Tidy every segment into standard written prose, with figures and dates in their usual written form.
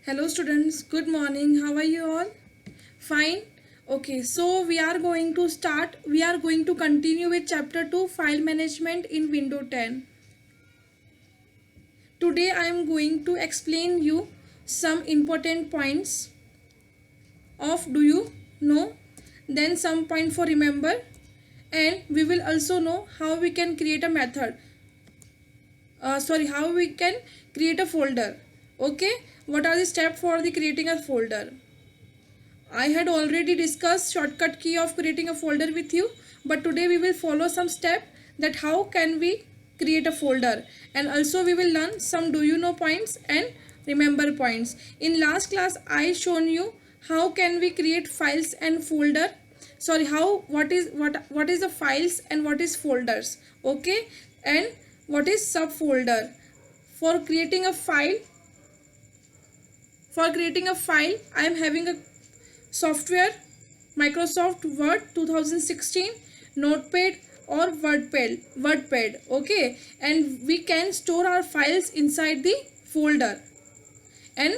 Hello students, good morning. How are you all? Fine. Okay, so we are going to continue with chapter 2 file management in Windows 10. Today I am going to explain you some important points of do you know, then some point for remember, and we will also know how we can create a method. How we can create a folder. Okay, what are the steps for the creating a folder? I had already discussed shortcut key of creating a folder with you, but today we will follow some step that how can we create a folder, and also we will learn some do you know points and remember points. In last class I shown you how can we create files and folder. What is the files and what is folders, okay, and what is subfolder. For creating a file, I am having a software Microsoft Word 2016, Notepad or WordPad, okay, and we can store our files inside the folder, and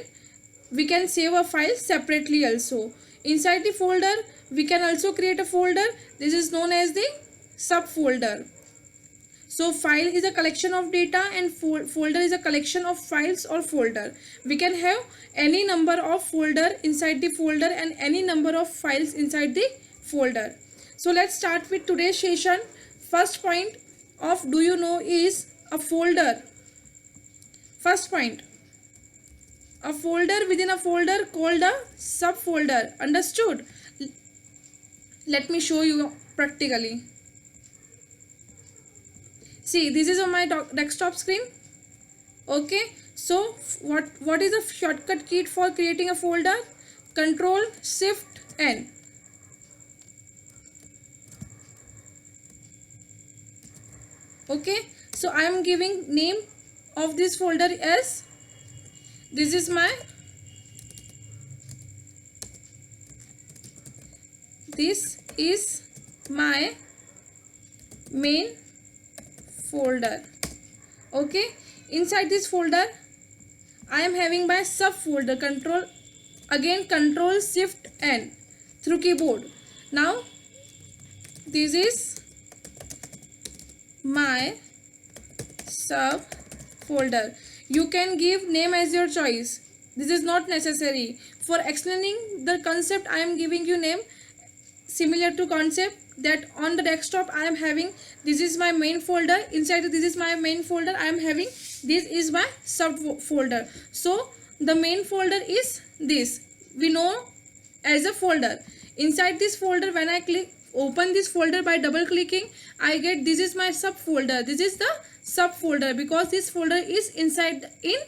we can save a file separately also. Inside the folder we can also create a folder. This is known as the subfolder. So file is a collection of data and folder is a collection of files or folder. We can have any number of folder inside the folder and any number of files inside the folder. So let's start with today's session. First point of do you know is a folder. First point, a folder within a folder called a subfolder. Understood? Let me show you practically. See, this is on my desktop screen. Okay, so what is the shortcut key for creating a folder? Control Shift N. Okay, so I am giving name of this folder as this is my main folder. Okay, inside this folder I am having my subfolder. Control Shift N through keyboard. Now this is my subfolder. You can give name as your choice. This is not necessary. For explaining the concept I am giving you name similar to concept that on the desktop I am having this is my main folder. Inside this is my main folder I am having this is my subfolder. So the main folder is this, we know as a folder. Inside this folder, when I open this folder by double clicking, I get this is my subfolder. This is the subfolder because this folder is inside in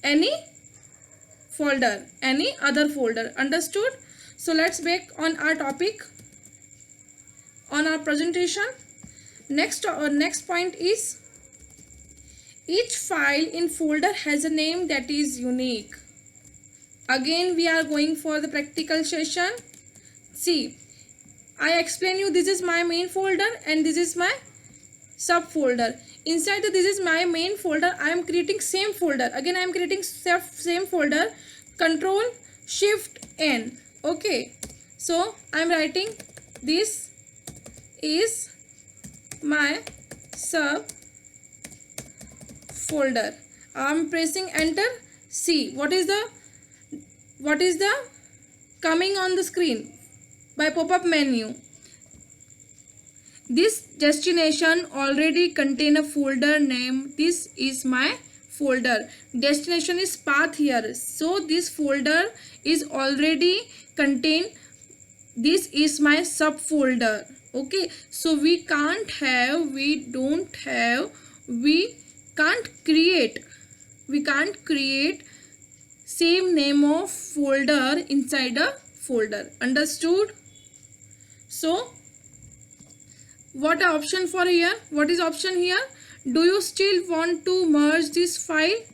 any folder, any other folder. Understood? So let's back on our topic, on our presentation. Next point is each file in folder has a name that is unique. Again we are going for the practical session. See, I explain you this is my main folder and this is my subfolder. Inside this is my main folder, I am creating same folder. Again I am creating same folder. Control Shift N. Okay, so I am writing this is my subfolder. I am pressing enter. See what is the coming on the screen by pop-up menu. This destination already contain a folder name. This is my folder. Destination is path here. So this folder is already contain. This is my subfolder. Okay. So we can't create same name of folder inside a folder. Understood? So what option for here? What is option here? Do you still want to merge this file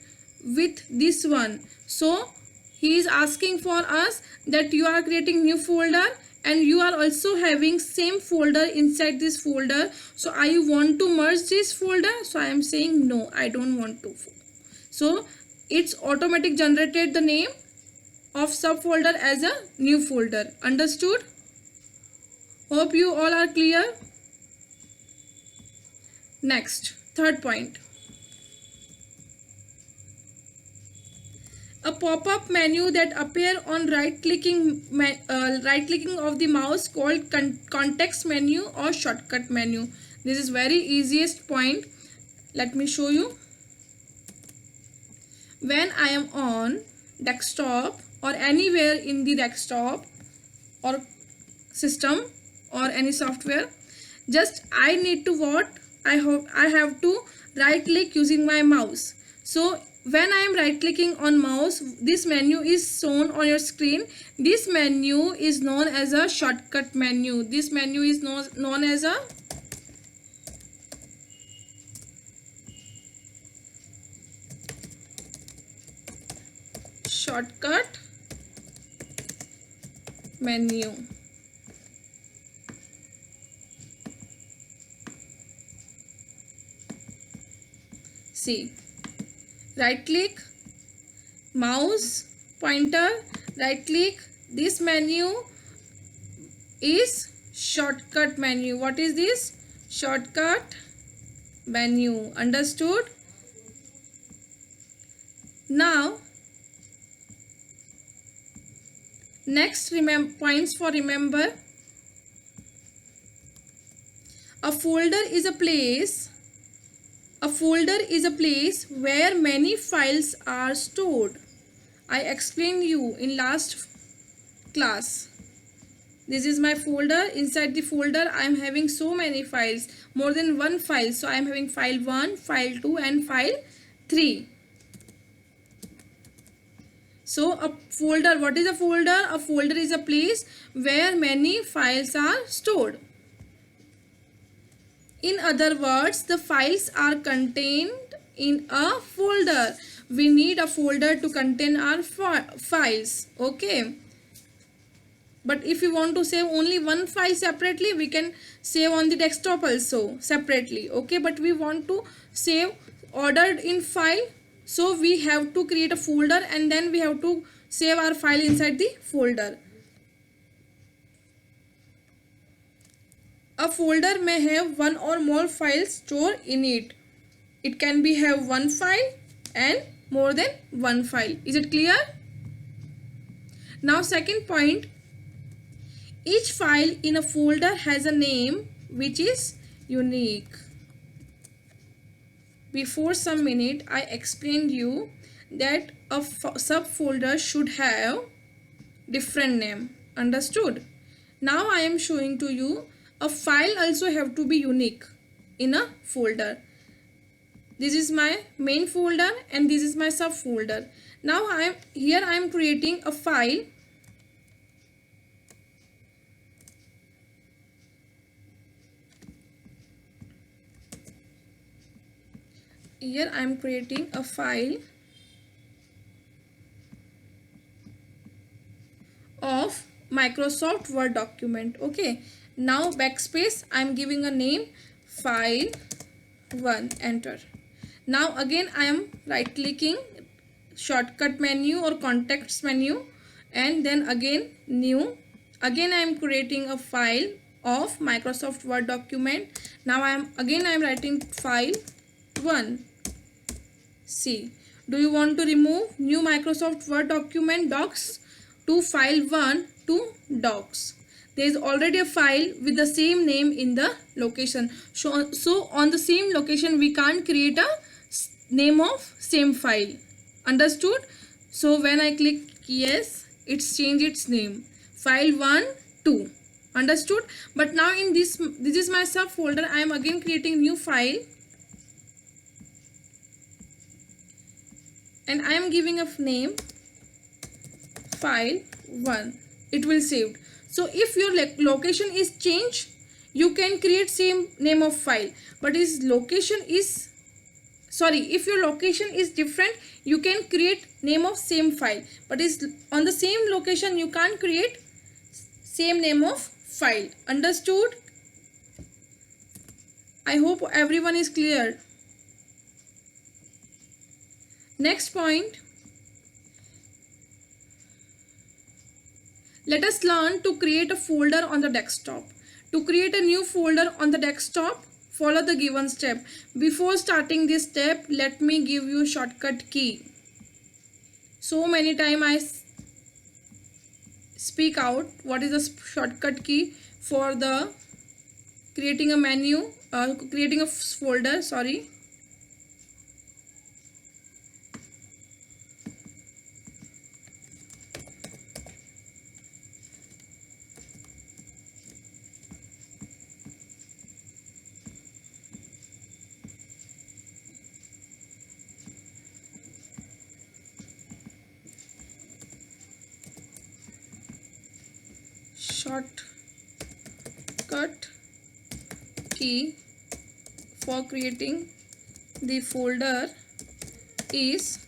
with this one? So he is asking for us that you are creating new folder and you are also having same folder inside this folder. So I want to merge this folder. So I am saying no, I don't want to. So it's automatic generated the name of subfolder as a new folder. Understood? Hope you all are clear. Next, third point. A pop-up menu that appear on right clicking of the mouse called context menu or shortcut menu. This is very easiest point. Let me show you. When I am on desktop or anywhere in the desktop or system or any software, just I need to what? I have to right click using my mouse. So when I am right clicking on mouse, this menu is shown on your screen. This menu is known as a shortcut menu. This menu is known as a shortcut menu. See, right click, mouse pointer, right click. This menu is shortcut menu. What is this? Shortcut menu. Understood? Now, next points for remember. A folder is a place where many files are stored. I explained you in last class. This is my folder. Inside the folder I am having so many files, more than one file. So I am having file 1, file 2 and file 3. So a folder, what is a folder? A folder is a place where many files are stored. In other words, the files are contained in a folder. We need a folder to contain our files. Okay. But if you want to save only one file separately, we can save on the desktop also separately. Okay. But we want to save ordered in file. So we have to create a folder and then we have to save our file inside the folder. A folder may have one or more files stored in it. It can be have one file and more than one file. Is it clear? Now second point. Each file in a folder has a name which is unique. Before some minute I explained you that a subfolder should have different name. Understood? Now I am showing to you a file also have to be unique in a folder. This is my main folder and this is my subfolder. Now I am creating a file. Here I am creating a file of Microsoft Word document. Okay. Now backspace, I am giving a name file 1, enter. Now again I am right clicking shortcut menu or context menu and then again new. Again I am creating a file of Microsoft Word document. Now I am writing file 1. See, do you want to remove new Microsoft Word document docs to file 1 to docs? There is already a file with the same name in the location. So on the same location we can't create a name of same file. Understood? So when I click yes, it's changed its name. File 1, 2. Understood? But now in this is my subfolder. I am again creating new file. And I am giving a name file 1. It will saved. So if your location is changed, you can create same name of file. But if your location is different, you can create name of same file. But is on the same location, you can't create same name of file. Understood? I hope everyone is clear. Next point. Let us learn to create a folder on the desktop. To create a new folder on the desktop, follow the given step. Before starting this step, let me give you a shortcut key. So many times I speak out what is the shortcut key for the creating a menu, creating a folder, sorry. Shortcut key for creating the folder is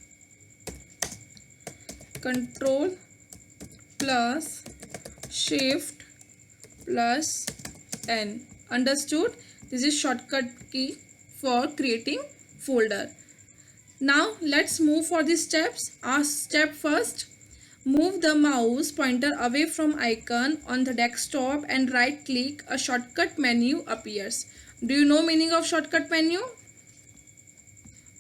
Control plus Shift plus N. Understood? This is shortcut key for creating folder. Now let's move for the steps. Our step first, move the mouse pointer away from icon on the desktop and right click. A shortcut menu appears. Do you know meaning of shortcut menu?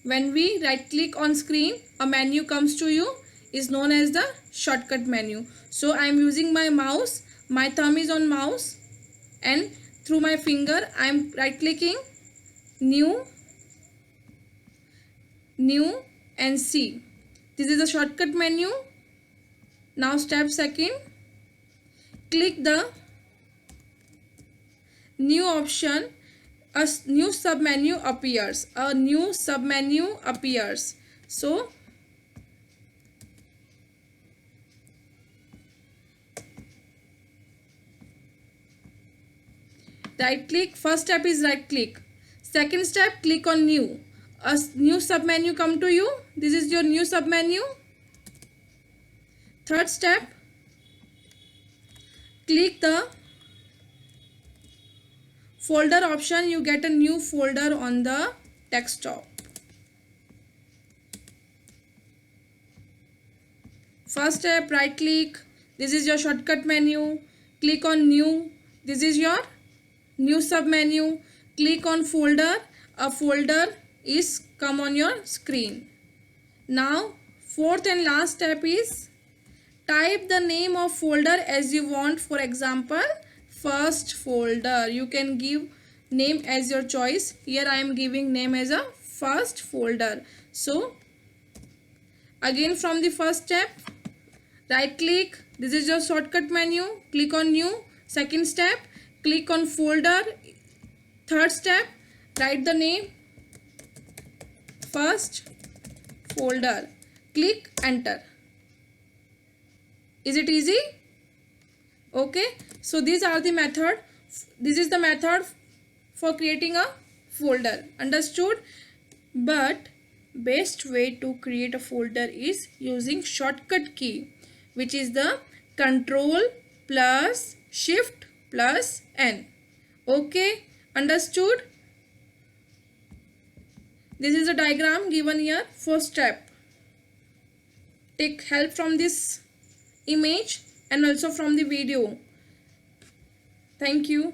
When we right click on screen, a menu comes to you, is known as the shortcut menu. So I am using my mouse, my thumb is on mouse, and through my finger I am right clicking new and C. This is the shortcut menu. Now step second, click the new option. A new submenu appears. A new submenu appears. So right click. First step is right click. Second step, click on new. A new submenu come to you. This is your new submenu. Third step, click the folder option. You get a new folder on the desktop. First step, right click. This is your shortcut menu. Click on new. This is your new submenu. Click on folder. A folder is come on your screen. Now fourth and last step is type the name of folder as you want. For example, first folder. You can give name as your choice. Here I am giving name as a first folder. So again from the first step, right click. This is your shortcut menu. Click on new. Second step, click on folder. Third step, write the name first folder. Click enter. Is it easy? Okay. So these are the method. This is the method for creating a folder. Understood? But best way to create a folder is using shortcut key, which is the Control plus Shift plus N. Okay. Understood? This is a diagram given here for step. Take help from this image and also from the video. Thank you.